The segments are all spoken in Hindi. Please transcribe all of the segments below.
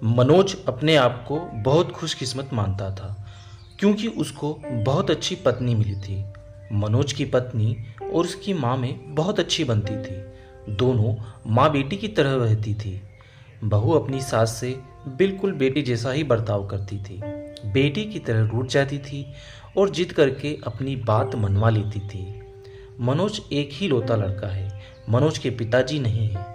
मनोज अपने आप को बहुत खुशकिस्मत मानता था क्योंकि उसको बहुत अच्छी पत्नी मिली थी। मनोज की पत्नी और उसकी माँ में बहुत अच्छी बनती थी। दोनों माँ बेटी की तरह रहती थी। बहू अपनी सास से बिल्कुल बेटी जैसा ही बर्ताव करती थी। बेटी की तरह रूठ जाती थी और जिद करके अपनी बात मनवा लेती थी। मनोज एक ही लौता लड़का है। मनोज के पिताजी नहीं हैं।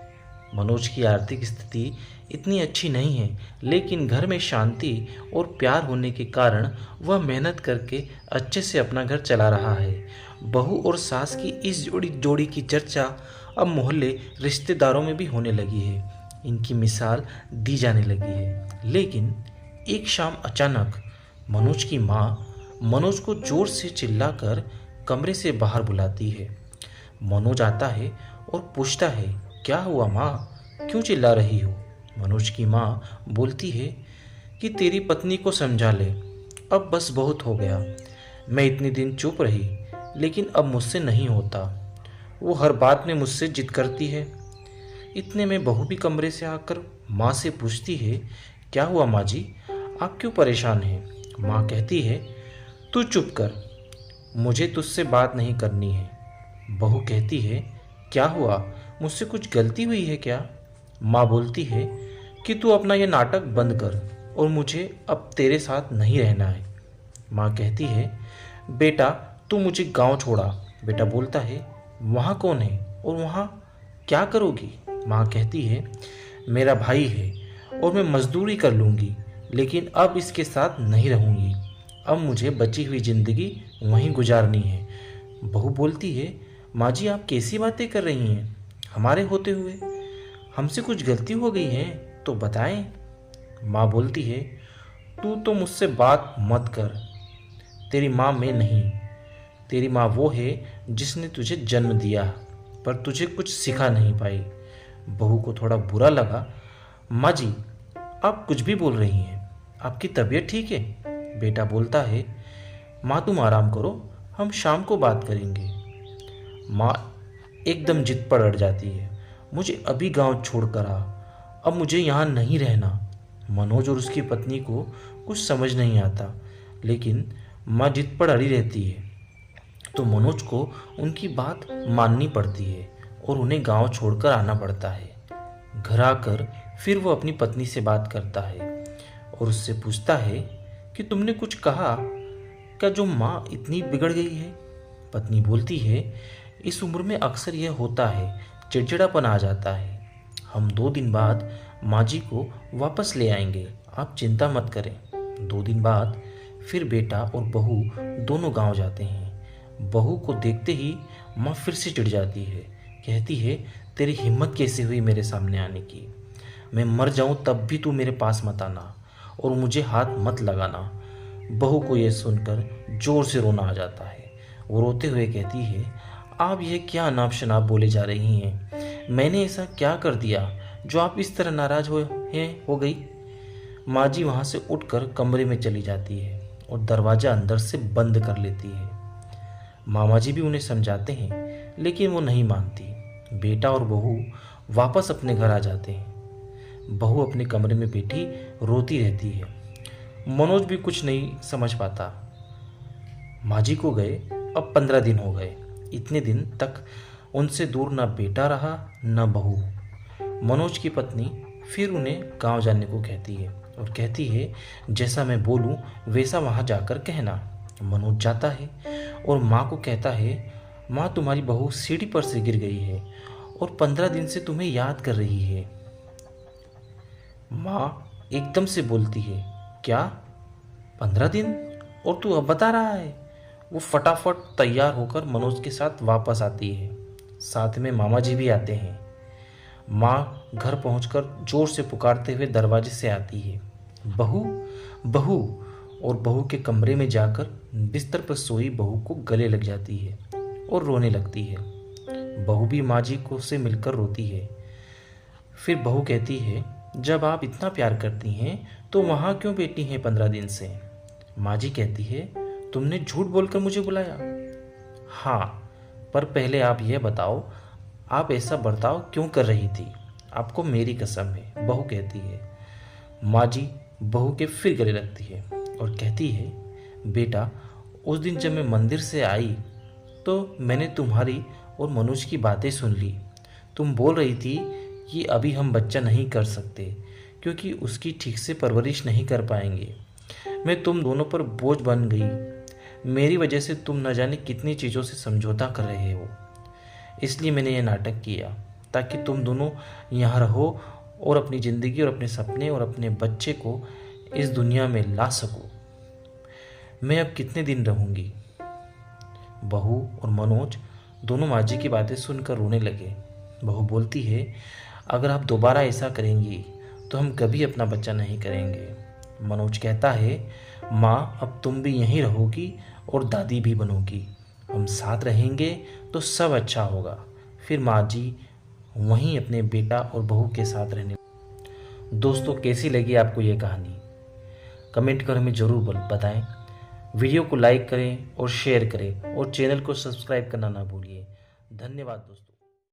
मनोज की आर्थिक स्थिति इतनी अच्छी नहीं है, लेकिन घर में शांति और प्यार होने के कारण वह मेहनत करके अच्छे से अपना घर चला रहा है। बहू और सास की इस जोड़ी जोड़ी की चर्चा अब मोहल्ले रिश्तेदारों में भी होने लगी है। इनकी मिसाल दी जाने लगी है। लेकिन एक शाम अचानक मनोज की माँ मनोज को जोर से चिल्लाकर कमरे से बाहर बुलाती है। मनोज आता है और पूछता है, क्या हुआ माँ, क्यों चिल्ला रही हो? मनोज की माँ बोलती है कि तेरी पत्नी को समझा ले, अब बस बहुत हो गया। मैं इतने दिन चुप रही, लेकिन अब मुझसे नहीं होता। वो हर बात में मुझसे जिद करती है। इतने में बहू भी कमरे से आकर माँ से पूछती है, क्या हुआ माँ जी, आप क्यों परेशान हैं? माँ कहती है, तू चुप कर, मुझे तुझसे बात नहीं करनी है। बहू कहती है, क्या हुआ, मुझसे कुछ गलती हुई है क्या? माँ बोलती है कि तू अपना ये नाटक बंद कर और मुझे अब तेरे साथ नहीं रहना है। माँ कहती है, बेटा तू मुझे गांव छोड़ा। बेटा बोलता है, वहाँ कौन है और वहाँ क्या करोगी? माँ कहती है, मेरा भाई है और मैं मजदूरी कर लूँगी, लेकिन अब इसके साथ नहीं रहूँगी। अब मुझे बची हुई ज़िंदगी वहीं गुजारनी है। बहू बोलती है, माँ जी आप कैसी बातें कर रही हैं? हमारे होते हुए हमसे कुछ गलती हो गई है तो बताएं। माँ बोलती है, तू तो मुझसे बात मत कर। तेरी माँ मैं नहीं। तेरी माँ वो है जिसने तुझे जन्म दिया, पर तुझे कुछ सिखा नहीं पाई। बहू को थोड़ा बुरा लगा। माँ जी आप कुछ भी बोल रही हैं, आपकी तबीयत ठीक है? बेटा बोलता है, माँ तुम आराम करो, हम शाम को बात करेंगे। माँ एकदम जिद पर अड़ जाती है, मुझे अभी गांव छोड़कर आ, अब मुझे यहाँ नहीं रहना। मनोज और उसकी पत्नी को कुछ समझ नहीं आता, लेकिन माँ जिद पर अड़ी रहती है, तो मनोज को उनकी बात माननी पड़ती है और उन्हें गांव छोड़कर आना पड़ता है। घर आकर फिर वो अपनी पत्नी से बात करता है और उससे पूछता है कि तुमने कुछ कहा क्या जो माँ इतनी बिगड़ गई है? पत्नी बोलती है, इस उम्र में अक्सर यह होता है, चिड़चिड़ापन आ जाता है। हम 2 दिन बाद माँ जी को वापस ले आएंगे, आप चिंता मत करें। 2 दिन बाद फिर बेटा और बहू दोनों गांव जाते हैं। बहू को देखते ही माँ फिर से चिढ़ जाती है। कहती है, तेरी हिम्मत कैसे हुई मेरे सामने आने की? मैं मर जाऊं तब भी तू मेरे पास मत आना और मुझे हाथ मत लगाना। बहू को यह सुनकर जोर से रोना आ जाता है। वो रोते हुए कहती है, आप यह क्या अनाप शनाप बोले जा रही हैं? मैंने ऐसा क्या कर दिया जो आप इस तरह नाराज हो गई? माँ जी वहाँ से उठकर कमरे में चली जाती है और दरवाज़ा अंदर से बंद कर लेती है। मामा जी भी उन्हें समझाते हैं, लेकिन वो नहीं मानती। बेटा और बहू वापस अपने घर आ जाते हैं। बहू अपने कमरे में बैठी रोती रहती है। मनोज भी कुछ नहीं समझ पाता। माँ जी को गए अब 15 दिन हो गए। इतने दिन तक उनसे दूर ना बेटा रहा ना बहू। मनोज की पत्नी फिर उन्हें गांव जाने को कहती है और कहती है, जैसा मैं बोलूं वैसा वहां जाकर कहना। मनोज जाता है और माँ को कहता है, माँ तुम्हारी बहू सीढ़ी पर से गिर गई है और 15 दिन से तुम्हें याद कर रही है। माँ एकदम से बोलती है, क्या 15 दिन? और तू अब बता रहा है? वो फटाफट तैयार होकर मनोज के साथ वापस आती है। साथ में मामा जी भी आते हैं। माँ घर पहुंचकर जोर से पुकारते हुए दरवाजे से आती है, बहू बहू, और बहू के कमरे में जाकर बिस्तर पर सोई बहू को गले लग जाती है और रोने लगती है। बहू भी माँ जी को से मिलकर रोती है। फिर बहू कहती है, जब आप इतना प्यार करती हैं तो वहाँ क्यों बैठी हैं 15 दिन से? माँ जी कहती है, तुमने झूठ बोलकर मुझे बुलाया। हाँ, पर पहले आप यह बताओ, आप ऐसा बर्ताव क्यों कर रही थी? आपको मेरी कसम है, बहू कहती है। माँ जी बहू के फिर गले लगती है और कहती है, बेटा, उस दिन जब मैं मंदिर से आई तो मैंने तुम्हारी और मनोज की बातें सुन ली। तुम बोल रही थी कि अभी हम बच्चा नहीं कर सकते क्योंकि उसकी ठीक से परवरिश नहीं कर पाएंगे। मैं तुम दोनों पर बोझ बन गई। मेरी वजह से तुम न जाने कितनी चीज़ों से समझौता कर रहे हो। इसलिए मैंने यह नाटक किया ताकि तुम दोनों यहाँ रहो और अपनी ज़िंदगी और अपने सपने और अपने बच्चे को इस दुनिया में ला सको। मैं अब कितने दिन रहूँगी? बहू और मनोज दोनों माँ जी की बातें सुनकर रोने लगे। बहू बोलती है, अगर आप दोबारा ऐसा करेंगी तो हम कभी अपना बच्चा नहीं करेंगे। मनोज कहता है, माँ, अब तुम भी यहीं रहोगी और दादी भी बनोगी। हम साथ रहेंगे तो सब अच्छा होगा। फिर माँ जी वहीं अपने बेटा और बहू के साथ रहने। दोस्तों, कैसी लगी आपको ये कहानी? कमेंट कर हमें ज़रूर बताएं। वीडियो को लाइक करें और शेयर करें और चैनल को सब्सक्राइब करना ना भूलिए। धन्यवाद दोस्तों।